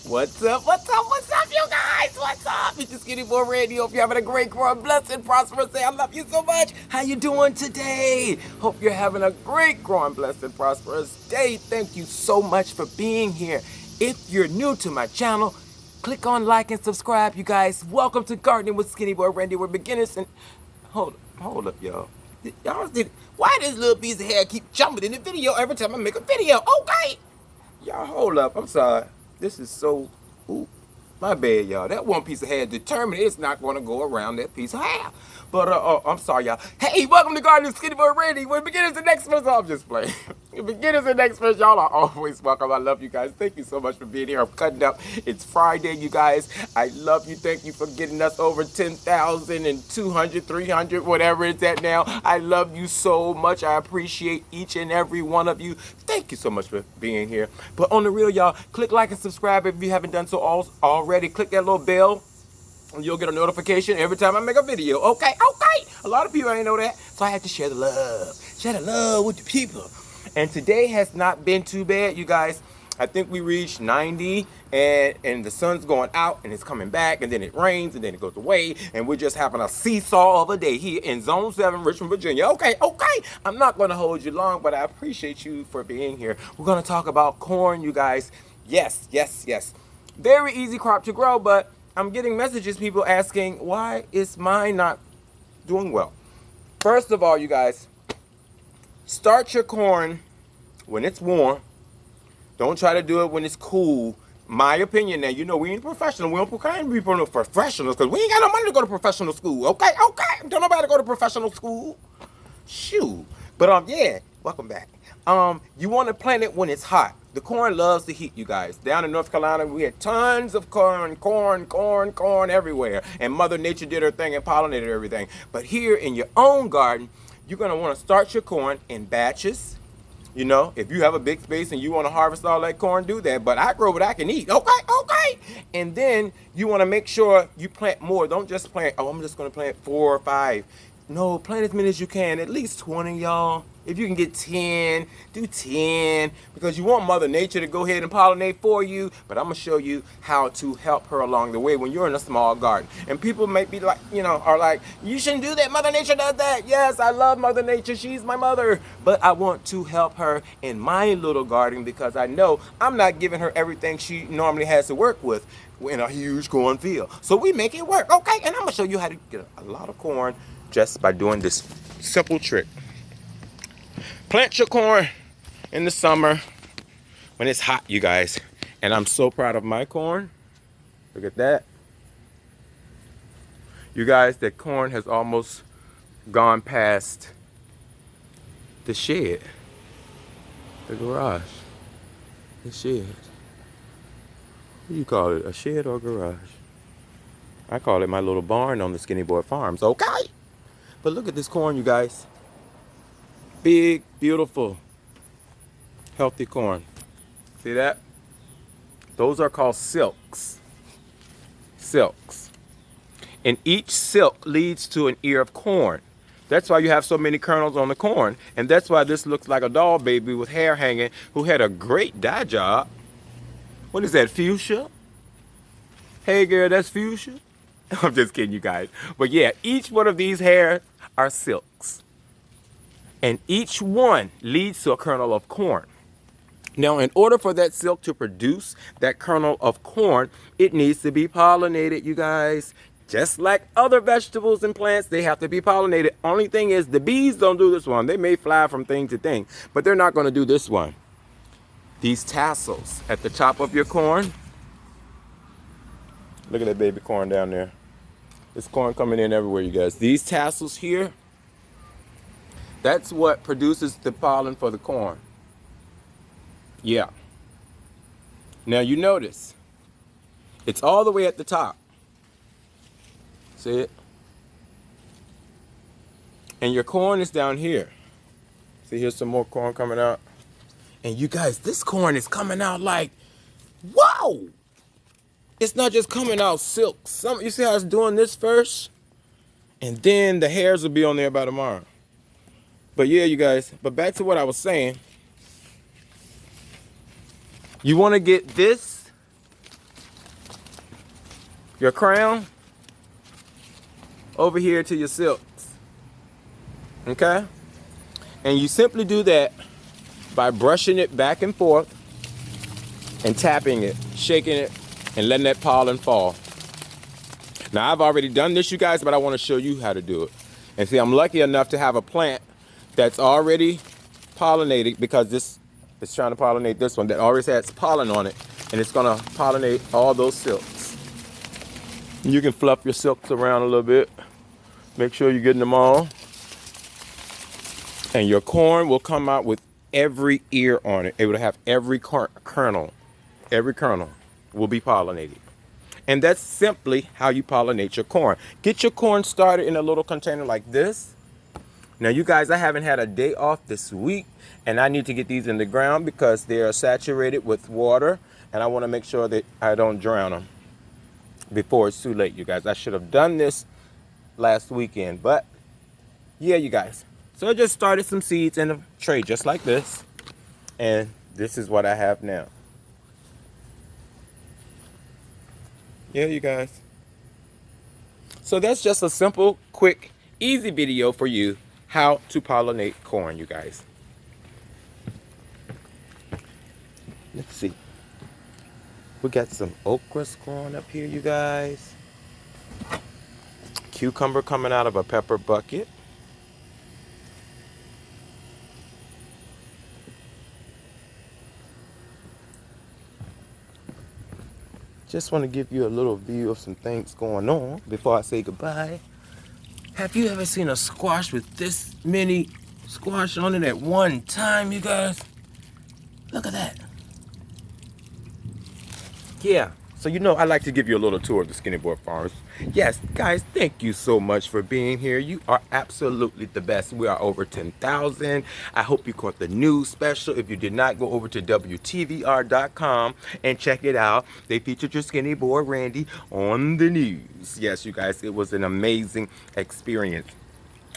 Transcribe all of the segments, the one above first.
What's up, you guys? What's up? It's your Skinny Boy Randy. Hope you're having a great, growing, blessed, prosperous day. I love you so much. How you doing today? Hope you're having a great, growing, blessed, prosperous day. Thank you so much for being here. If you're new to my channel, click on like and subscribe, you guys. Welcome to Gardening with Skinny Boy Randy. We're beginners and... Hold up, y'all. Why this little piece of hair keep jumping in the video every time I make a video? Okay. Y'all hold up. I'm sorry. This is so... Ooh, my bad, y'all. That one piece of hair determined it's not going to go around that piece of hair. But, I'm sorry, y'all. Hey, welcome to Gardening with Skinny Boy Randy. We're beginners and experts. I'm just playing. Beginners and experts, y'all are always welcome. I love you guys. Thank you so much for being here. I'm cutting up. It's Friday, you guys. I love you. Thank you for getting us over 10,000 and 200, 300, whatever it's at now. I love you so much. I appreciate each and every one of you. Thank you so much for being here. But on the real, y'all, click like and subscribe if you haven't done so already. Click that little bell. You'll get a notification every time I make a video. Okay. A lot of people ain't know that, so I had to share the love. Share the love with the people. And today has not been too bad, you guys. I think we reached 90, and the sun's going out, and it's coming back, and then it rains, and then it goes away, and we're just having a seesaw of a day here in Zone 7, Richmond, Virginia. Okay. I'm not going to hold you long, but I appreciate you for being here. We're going to talk about corn, you guys. Yes. Very easy crop to grow, but I'm getting messages, people asking, why is mine not doing well? First of all, you guys, start your corn when it's warm. Don't try to do it when it's cool. My opinion now, you know, we ain't professional. We don't proclaim to be professionals because we ain't got no money to go to professional school. Okay. Don't nobody go to professional school. Shoot. But, yeah, welcome back. You want to plant it when it's hot. The corn loves the heat, you guys. Down in North Carolina, we had tons of corn everywhere. And Mother Nature did her thing and pollinated everything. But here in your own garden, you're going to want to start your corn in batches. You know, if you have a big space and you want to harvest all that corn, do that. But I grow what I can eat. Okay. And then you want to make sure you plant more. Don't just plant, I'm just going to plant 4 or 5. No, plant as many as you can. At least 20, y'all. If you can get 10, do 10. Because you want Mother Nature to go ahead and pollinate for you. But I'm going to show you how to help her along the way when you're in a small garden. And people might be like, are like, you shouldn't do that. Mother Nature does that. Yes, I love Mother Nature. She's my mother. But I want to help her in my little garden because I know I'm not giving her everything she normally has to work with in a huge cornfield. So we make it work. Okay, and I'm going to show you how to get a lot of corn just by doing this simple trick. Plant your corn in the summer when it's hot, you guys. And I'm so proud of my corn. Look at that. You guys, that corn has almost gone past the shed. The garage. The shed. What do you call it? A shed or a garage? I call it my little barn on the Skinny Boy Farms. Okay. But look at this corn, you guys. Big, beautiful, healthy corn. See that? Those are called silks. Silks. And each silk leads to an ear of corn. That's why you have so many kernels on the corn. And that's why this looks like a doll baby with hair hanging who had a great dye job. What is that, fuchsia? Hey girl, that's fuchsia? I'm just kidding, you guys. But yeah, each one of these hairs are silks. And each one leads to a kernel of corn. Now, in order for that silk to produce that kernel of corn, it needs to be pollinated, you guys. Just like other vegetables and plants, they have to be pollinated. Only thing is, the bees don't do this one. They may fly from thing to thing, but they're not going to do this one. These tassels at the top of your corn. Look at that baby corn down there. There's corn coming in everywhere, you guys. These tassels here, that's what produces the pollen for the corn. Yeah. Now you notice, it's all the way at the top. See it? And your corn is down here. See, here's some more corn coming out. And you guys, this corn is coming out like, whoa! It's not just coming out silk. You see how it's doing this first? And then the hairs will be on there by tomorrow. But yeah, you guys, but back to what I was saying. You want to get this your crown over here to your silks. Okay? And you simply do that by brushing it back and forth and tapping it, shaking it, and letting that pollen fall. Now, I've already done this, you guys, but I want to show you how to do it. And see, I'm lucky enough to have a plant that's already pollinated, because this is trying to pollinate this one that already has pollen on it, and it's going to pollinate all those silks. You can fluff your silks around a little bit. Make sure you're getting them all. And your corn will come out with every ear on it. It will have every kernel. Every kernel will be pollinated. And that's simply how you pollinate your corn. Get your corn started in a little container like this. Now, you guys, I haven't had a day off this week, and I need to get these in the ground because they are saturated with water, and I want to make sure that I don't drown them before it's too late, you guys. I should have done this last weekend, but yeah, you guys. So I just started some seeds in a tray just like this, and this is what I have now. Yeah, you guys. So that's just a simple, quick, easy video for you how to pollinate corn, you guys. Let's see. We got some okras growing up here, you guys. Cucumber coming out of a pepper bucket. Just want to give you a little view of some things going on before I say goodbye. Have you ever seen a squash with this many squash on it at one time, you guys? Look at that. Yeah, so you know I like to give you a little tour of the Skinny Boy Farms. Yes, guys, thank you so much for being here. You are absolutely the best. We are over 10,000. I hope you caught the news special. If you did not, go over to WTVR.com and check it out. They featured your Skinny Boy Randy on the news. Yes, you guys, it was an amazing experience.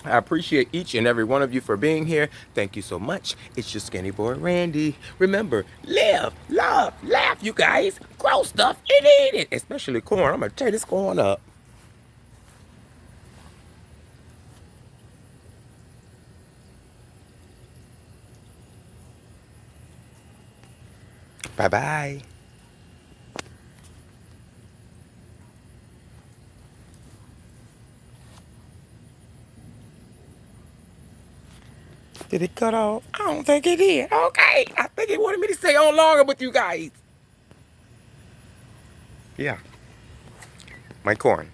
I appreciate each and every one of you for being here. Thank you so much. It's your Skinny Boy Randy. Remember, live, love, laugh, you guys. Grow stuff and eat it. Especially corn. I'm going to tear this corn up. Bye-bye. Did it cut off? I don't think it did. Okay. I think it wanted me to stay on longer with you guys. Yeah. My corn.